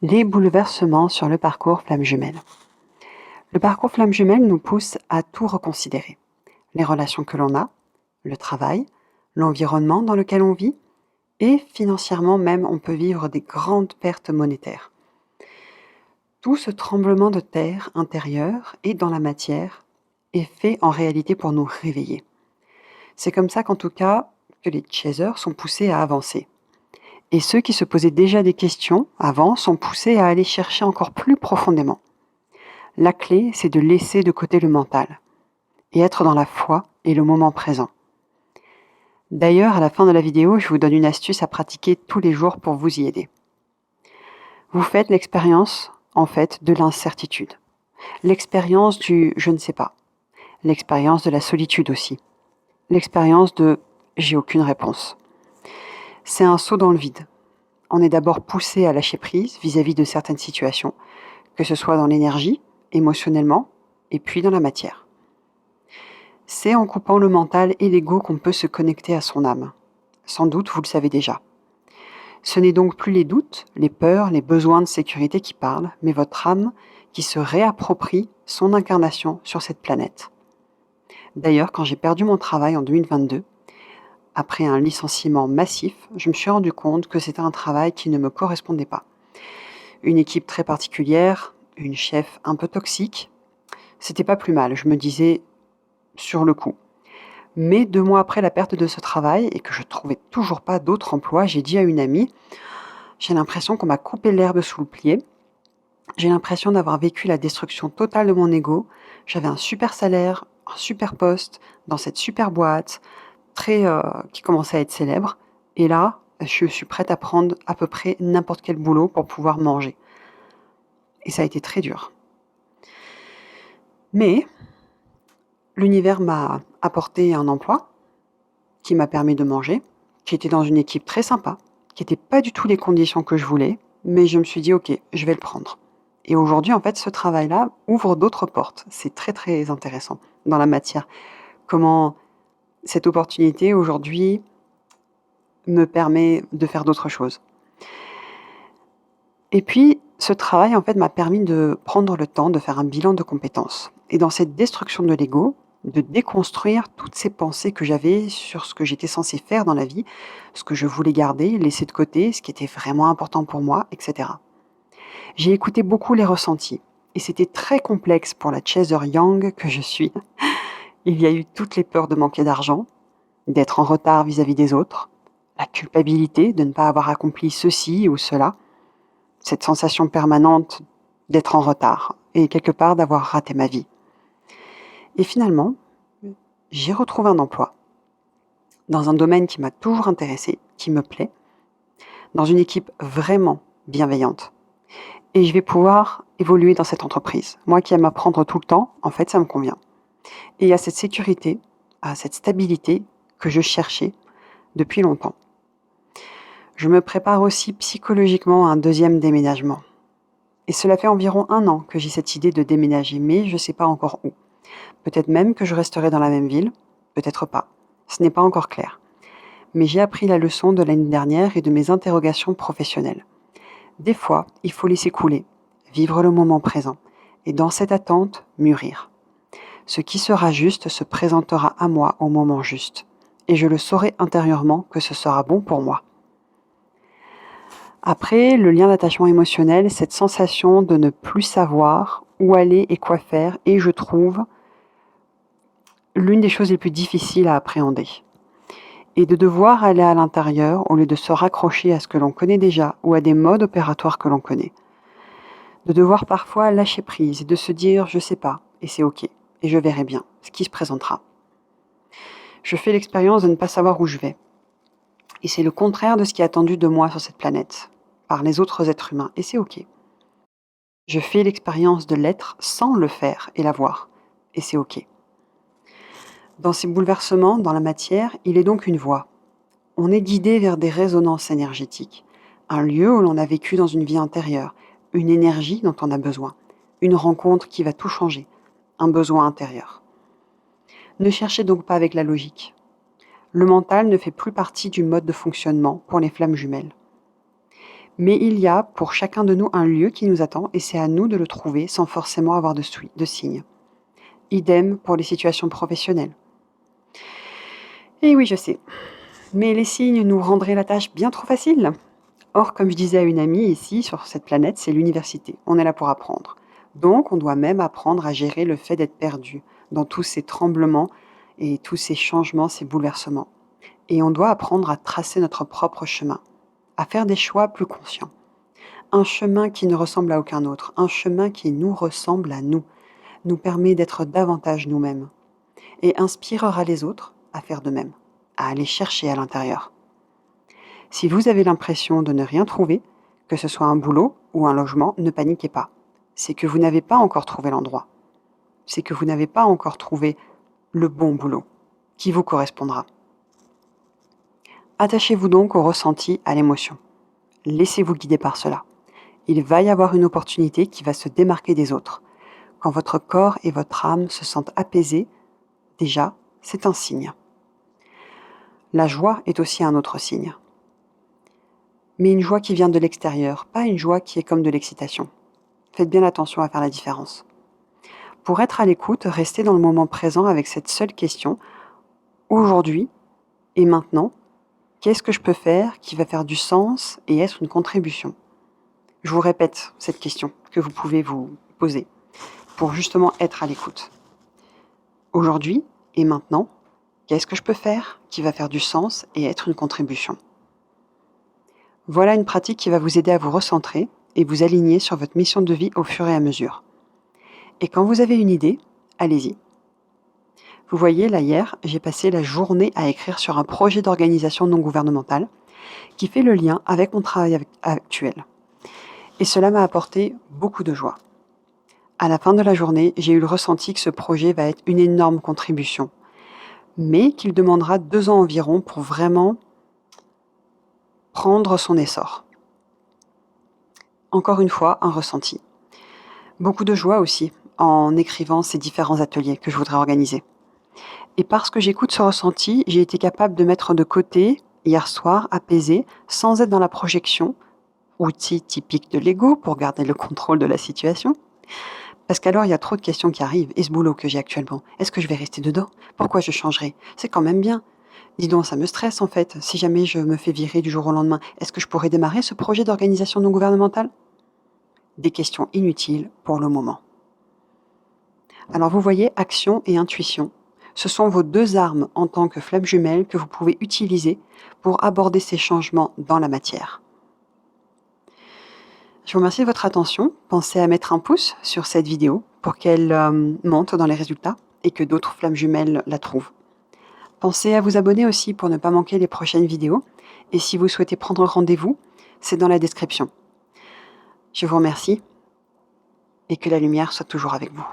Les bouleversements sur le parcours flamme jumelle. Le parcours flamme jumelle nous pousse à tout reconsidérer. Les relations que l'on a, le travail, l'environnement dans lequel on vit, et financièrement même on peut vivre des grandes pertes monétaires. Tout ce tremblement de terre intérieur et dans la matière est fait en réalité pour nous réveiller. C'est comme ça qu'en tout cas que les chasers sont poussés à avancer. Et ceux qui se posaient déjà des questions avant sont poussés à aller chercher encore plus profondément. La clé, c'est de laisser de côté le mental et être dans la foi et le moment présent. D'ailleurs, à la fin de la vidéo, je vous donne une astuce à pratiquer tous les jours pour vous y aider. Vous faites l'expérience, en fait, de l'incertitude. L'expérience du je ne sais pas. L'expérience de la solitude aussi. L'expérience de j'ai aucune réponse. C'est un saut dans le vide. On est d'abord poussé à lâcher prise vis-à-vis de certaines situations, que ce soit dans l'énergie, émotionnellement, et puis dans la matière. C'est en coupant le mental et l'ego qu'on peut se connecter à son âme. Sans doute, vous le savez déjà. Ce n'est donc plus les doutes, les peurs, les besoins de sécurité qui parlent, mais votre âme qui se réapproprie son incarnation sur cette planète. D'ailleurs, quand j'ai perdu mon travail en 2022, après un licenciement massif, je me suis rendu compte que c'était un travail qui ne me correspondait pas. Une équipe très particulière, une chef un peu toxique, c'était pas plus mal, je me disais sur le coup. Mais 2 mois après la perte de ce travail et que je trouvais toujours pas d'autre emploi, j'ai dit à une amie: «J'ai l'impression qu'on m'a coupé l'herbe sous le pied. J'ai l'impression d'avoir vécu la destruction totale de mon ego. J'avais un super salaire, un super poste, dans cette super boîte, qui commençait à être célèbre et là, je suis prête à prendre à peu près n'importe quel boulot pour pouvoir manger» et ça a été très dur. Mais l'univers m'a apporté un emploi qui m'a permis de manger, qui était dans une équipe très sympa, qui était pas du tout les conditions que je voulais, mais je me suis dit: «OK, je vais le prendre» et aujourd'hui, en fait, ce travail-là ouvre d'autres portes. C'est très, très intéressant dans la matière. Comment cette opportunité aujourd'hui me permet de faire d'autres choses. Et puis, ce travail, en fait, m'a permis de prendre le temps de faire un bilan de compétences et dans cette destruction de l'ego, de déconstruire toutes ces pensées que j'avais sur ce que j'étais censée faire dans la vie, ce que je voulais garder, laisser de côté, ce qui était vraiment important pour moi, et cetera. J'ai écouté beaucoup les ressentis et c'était très complexe pour la chaser young que je suis. Il y a eu toutes les peurs de manquer d'argent, d'être en retard vis-à-vis des autres, la culpabilité de ne pas avoir accompli ceci ou cela, cette sensation permanente d'être en retard et quelque part d'avoir raté ma vie. Et finalement, j'ai retrouvé un emploi dans un domaine qui m'a toujours intéressée, qui me plaît, dans une équipe vraiment bienveillante. Et je vais pouvoir évoluer dans cette entreprise. Moi qui aime apprendre tout le temps, en fait, ça me convient. Et il y a cette sécurité, cette stabilité que je cherchais depuis longtemps. Je me prépare aussi psychologiquement à un deuxième déménagement. Et cela fait environ 1 an que j'ai cette idée de déménager, mais je ne sais pas encore où. Peut-être même que je resterai dans la même ville, peut-être pas. Ce n'est pas encore clair. Mais j'ai appris la leçon de l'année dernière et de mes interrogations professionnelles. Des fois, il faut laisser couler, vivre le moment présent, et dans cette attente, mûrir. Ce qui sera juste se présentera à moi au moment juste, et je le saurai intérieurement que ce sera bon pour moi. Après, le lien d'attachement émotionnel, cette sensation de ne plus savoir où aller et quoi faire, et je trouve l'une des choses les plus difficiles à appréhender. Et de devoir aller à l'intérieur au lieu de se raccrocher à ce que l'on connaît déjà ou à des modes opératoires que l'on connaît. De devoir parfois lâcher prise et de se dire je sais pas, et c'est ok, et je verrai bien ce qui se présentera. Je fais l'expérience de ne pas savoir où je vais. Et c'est le contraire de ce qui est attendu de moi sur cette planète, par les autres êtres humains, et c'est ok. Je fais l'expérience de l'être sans le faire et l'avoir, et c'est ok. Dans ces bouleversements, dans la matière, il est donc une voie. On est guidé vers des résonances énergétiques, un lieu où l'on a vécu dans une vie antérieure, une énergie dont on a besoin, une rencontre qui va tout changer, un besoin intérieur. Ne cherchez donc pas avec la logique. Le mental ne fait plus partie du mode de fonctionnement pour les flammes jumelles. Mais il y a pour chacun de nous un lieu qui nous attend et c'est à nous de le trouver sans forcément avoir de signes. Idem pour les situations professionnelles. Et oui, je sais, mais les signes nous rendraient la tâche bien trop facile. Or, comme je disais à une amie, ici, sur cette planète, c'est l'université. On est là pour apprendre. Donc, on doit même apprendre à gérer le fait d'être perdu dans tous ces tremblements et tous ces changements, ces bouleversements. Et on doit apprendre à tracer notre propre chemin, à faire des choix plus conscients. Un chemin qui ne ressemble à aucun autre, un chemin qui nous ressemble à nous permet d'être davantage nous-mêmes et inspirera les autres à faire de même, à aller chercher à l'intérieur. Si vous avez l'impression de ne rien trouver, que ce soit un boulot ou un logement, ne paniquez pas. C'est que vous n'avez pas encore trouvé l'endroit. C'est que vous n'avez pas encore trouvé le bon boulot qui vous correspondra. Attachez-vous donc au ressenti, à l'émotion. Laissez-vous guider par cela. Il va y avoir une opportunité qui va se démarquer des autres. Quand votre corps et votre âme se sentent apaisés, déjà, c'est un signe. La joie est aussi un autre signe. Mais une joie qui vient de l'extérieur, pas une joie qui est comme de l'excitation. Faites bien attention à faire la différence. Pour être à l'écoute, restez dans le moment présent avec cette seule question. Aujourd'hui et maintenant, qu'est-ce que je peux faire qui va faire du sens et être une contribution? Je vous répète cette question que vous pouvez vous poser pour justement être à l'écoute. Aujourd'hui et maintenant, qu'est-ce que je peux faire qui va faire du sens et être une contribution? Voilà une pratique qui va vous aider à vous recentrer et vous aligner sur votre mission de vie au fur et à mesure. Et quand vous avez une idée, allez-y. Vous voyez, là hier, j'ai passé la journée à écrire sur un projet d'organisation non gouvernementale qui fait le lien avec mon travail actuel. Et cela m'a apporté beaucoup de joie. À la fin de la journée, j'ai eu le ressenti que ce projet va être une énorme contribution, mais qu'il demandera 2 ans environ pour vraiment prendre son essor. Encore une fois, un ressenti. Beaucoup de joie aussi en écrivant ces différents ateliers que je voudrais organiser. Et parce que j'écoute ce ressenti, j'ai été capable de mettre de côté, hier soir, apaisé, sans être dans la projection, outil typique de l'ego pour garder le contrôle de la situation. Parce qu'alors, il y a trop de questions qui arrivent. Et ce boulot que j'ai actuellement, est-ce que je vais rester dedans? Pourquoi je changerai? C'est quand même bien. Dis donc, ça me stresse en fait. Si jamais je me fais virer du jour au lendemain, est-ce que je pourrais démarrer ce projet d'organisation non gouvernementale? Des questions inutiles pour le moment. Alors vous voyez, action et intuition, ce sont vos 2 armes en tant que flamme jumelle que vous pouvez utiliser pour aborder ces changements dans la matière. Je vous remercie de votre attention. Pensez à mettre un pouce sur cette vidéo pour qu'elle monte dans les résultats et que d'autres flammes jumelles la trouvent. Pensez à vous abonner aussi pour ne pas manquer les prochaines vidéos. Et si vous souhaitez prendre rendez-vous, c'est dans la description. Je vous remercie et que la lumière soit toujours avec vous.